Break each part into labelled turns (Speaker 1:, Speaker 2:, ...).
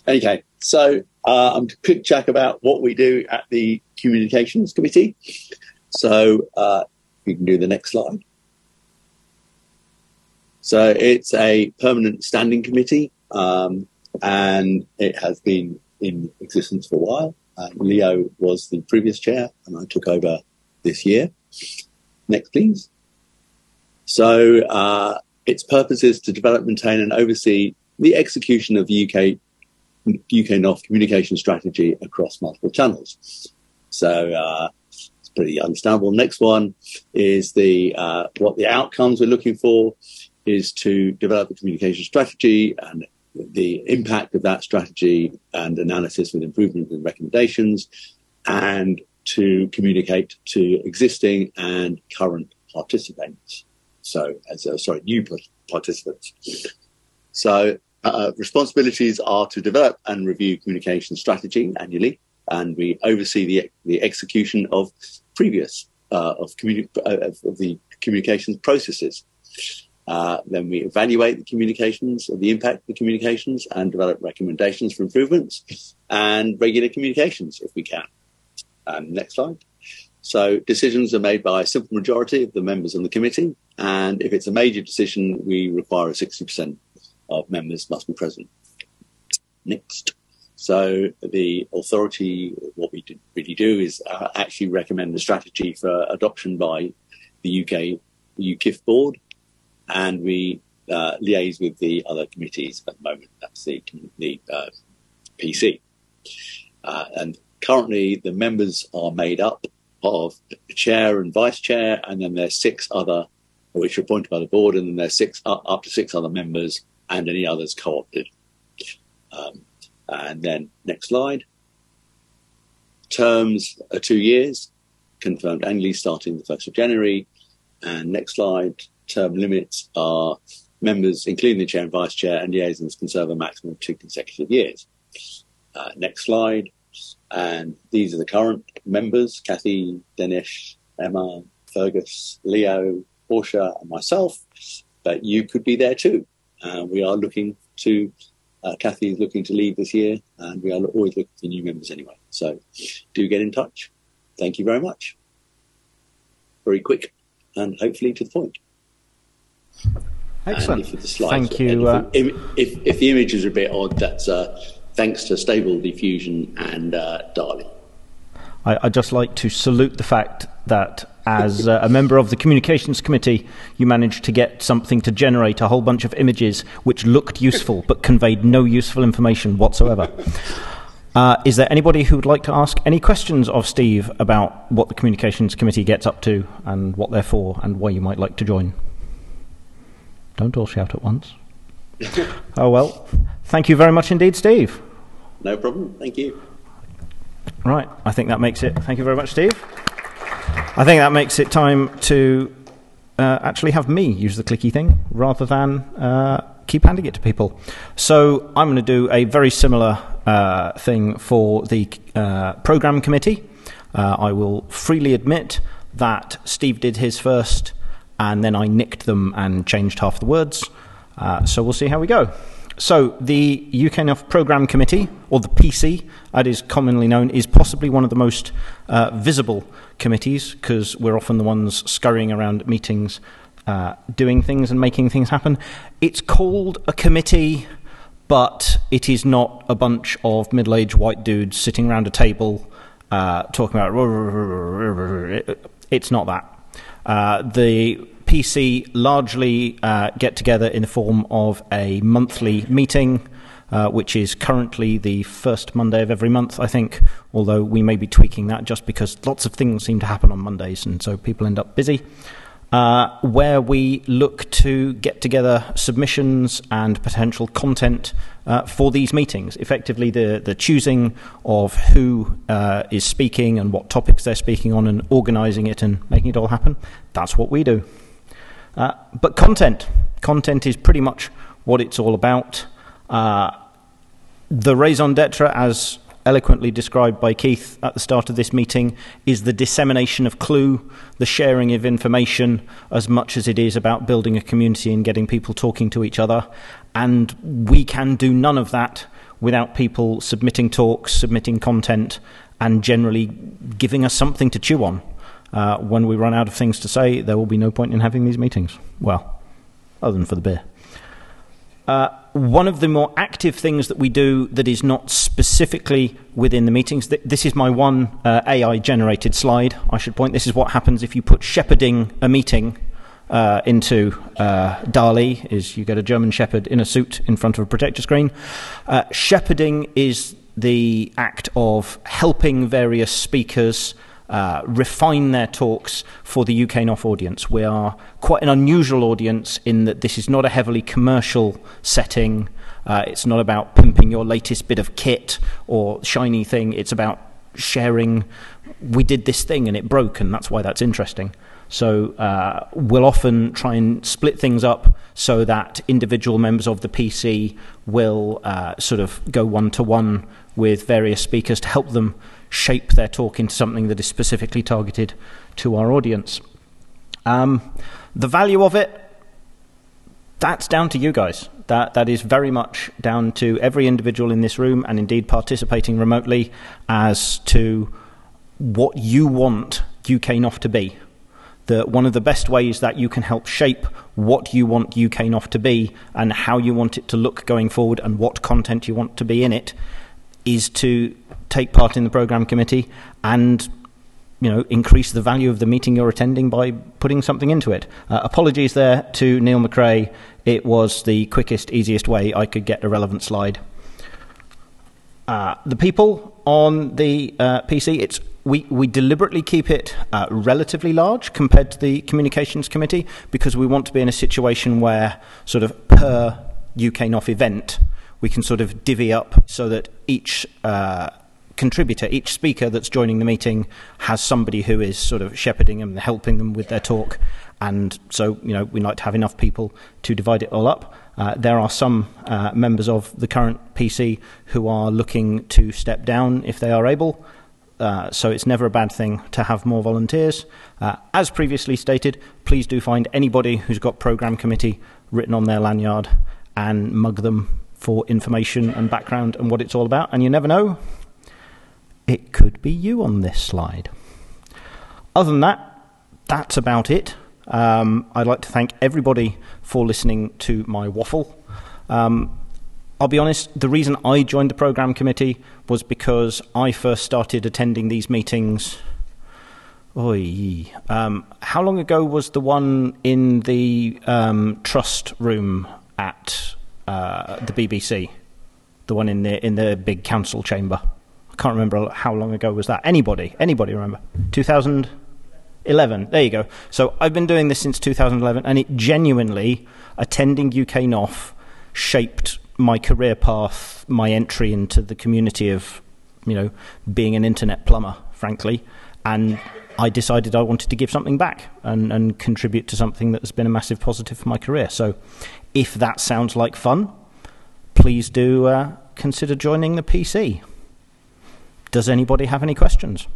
Speaker 1: Okay, so I'm to quick chat about what we do at the Communications Committee. So you can do the next slide. So it's a permanent standing committee, and it has been in existence for a while. Leo was the previous chair, and I took over this year. Next, please. So its purpose is to develop, maintain, and oversee the execution of the UKNOF communication strategy across multiple channels. So it's pretty understandable. Next one is what the outcomes we're looking for is to develop a communication strategy and the impact of that strategy and analysis with improvements and recommendations, and to communicate to existing and current participants. So, new participants. So, responsibilities are to develop and review communication strategy annually, and we oversee the execution of previous of the communications processes. Then we evaluate the communications, or the impact of the communications, and develop recommendations for improvements and regular communications if we can. Next slide. So decisions are made by a simple majority of the members on the committee, and if it's a major decision, we require 60% of members must be present. Next. So the authority, what we really do is actually recommend the strategy for adoption by the UKIF board, and we liaise with the other committees at the moment. That's the PC. And currently the members are made up of the chair and vice chair, and then there's 6 other, which are appointed by the board, and then there's up to 6 other members, and any others co-opted. And then next slide. Terms are 2 years, confirmed annually starting the 1st of January. And next slide. Term limits are members, including the chair and vice chair, and liaisons can serve a maximum of 2 consecutive years. Next slide. And these are the current members: Kathy, Dinesh, Emma, Fergus, Leo, Portia, and myself. But you could be there too. We are looking to, Kathy is looking to leave this year, and we are always looking for new members anyway. So do get in touch. Thank you very much. Very quick and hopefully to the point.
Speaker 2: Excellent.
Speaker 1: For the slides,
Speaker 2: thank you.
Speaker 1: If the images are a bit odd, that's thanks to Stable Diffusion and Darley.
Speaker 2: I'd just like to salute the fact that as a member of the Communications Committee, you managed to get something to generate a whole bunch of images which looked useful but conveyed no useful information whatsoever. Is there anybody who would like to ask any questions of Steve about what the Communications Committee gets up to and what they're for and why you might like to join? Don't all shout at once. Oh, well, thank you very much indeed, Steve.
Speaker 1: No problem. Thank you.
Speaker 2: Right, I think that makes it. Thank you very much, Steve. I think that makes it time to actually have me use the clicky thing rather than keep handing it to people. So I'm going to do a very similar thing for the programme committee. I will freely admit that Steve did his first, and then I nicked them and changed half the words. So we'll see how we go. So the UKNOF Programme Committee, or the PC, as is commonly known, is possibly one of the most visible committees, because we're often the ones scurrying around at meetings, doing things and making things happen. It's called a committee, but it is not a bunch of middle-aged white dudes sitting around a table talking about... It's not that. The PC largely get together in the form of a monthly meeting, which is currently the first Monday of every month, I think, although we may be tweaking that just because lots of things seem to happen on Mondays, and so people end up busy, where we look to get together submissions and potential content for these meetings. Effectively, the choosing of who is speaking and what topics they're speaking on and organising it and making it all happen, that's what we do. But content is pretty much what it's all about. The raison d'etre, as eloquently described by Keith at the start of this meeting, is the dissemination of clue, the sharing of information, as much as it is about building a community and getting people talking to each other. And we can do none of that without people submitting talks, submitting content, and generally giving us something to chew on. When we run out of things to say, there will be no point in having these meetings. Well, other than for the beer. One of the more active things that we do that is not specifically within the meetings, this is my one AI-generated slide, I should point. This is what happens if you put shepherding a meeting into DALL-E, is you get a German shepherd in a suit in front of a projector screen. Shepherding is the act of helping various speakers refine their talks for the UKNOF audience. We are quite an unusual audience in that this is not a heavily commercial setting. It's not about pimping your latest bit of kit or shiny thing. It's about sharing, we did this thing and it broke, and that's why that's interesting. So we'll often try and split things up so that individual members of the PC will sort of go one-to-one with various speakers to help them shape their talk into something that is specifically targeted to our audience. The value of it, that's down to you guys. That is very much down to every individual in this room, and indeed participating remotely, as to what you want UKNOF to be. One of the best ways that you can help shape what you want UKNOF to be and how you want it to look going forward and what content you want to be in it is to take part in the program committee and, you know, increase the value of the meeting you're attending by putting something into it. Apologies there to Neil McRae. It was the quickest, easiest way I could get a relevant slide. The people on the PC, we deliberately keep it relatively large compared to the Communications Committee, because we want to be in a situation where sort of per UKNOF event we can sort of divvy up so that each contributor, each speaker that's joining the meeting has somebody who is sort of shepherding them, helping them with their talk. And so, you know, we like to have enough people to divide it all up. There are some members of the current PC who are looking to step down if they are able. So it's never a bad thing to have more volunteers. As previously stated, please do find anybody who's got program committee written on their lanyard and mug them for information and background and what it's all about. And you never know, it could be you on this slide. Other than that, that's about it. I'd like to thank everybody for listening to my waffle. I'll be honest, the reason I joined the program committee was because I first started attending these meetings. How long ago was the one in the trust room at the BBC? The one in the big council chamber. I can't remember how long ago was that. Anybody remember? 2011. There you go. So I've been doing this since 2011, and it genuinely, attending UKNOF shaped my career path, my entry into the community of, you know, being an internet plumber, frankly. And I decided I wanted to give something back and contribute to something that has been a massive positive for my career. So if that sounds like fun, please do consider joining the PC. Does anybody have any questions?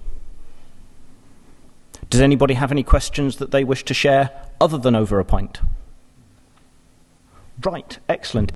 Speaker 2: Does anybody have any questions that they wish to share other than over a pint? Right, excellent.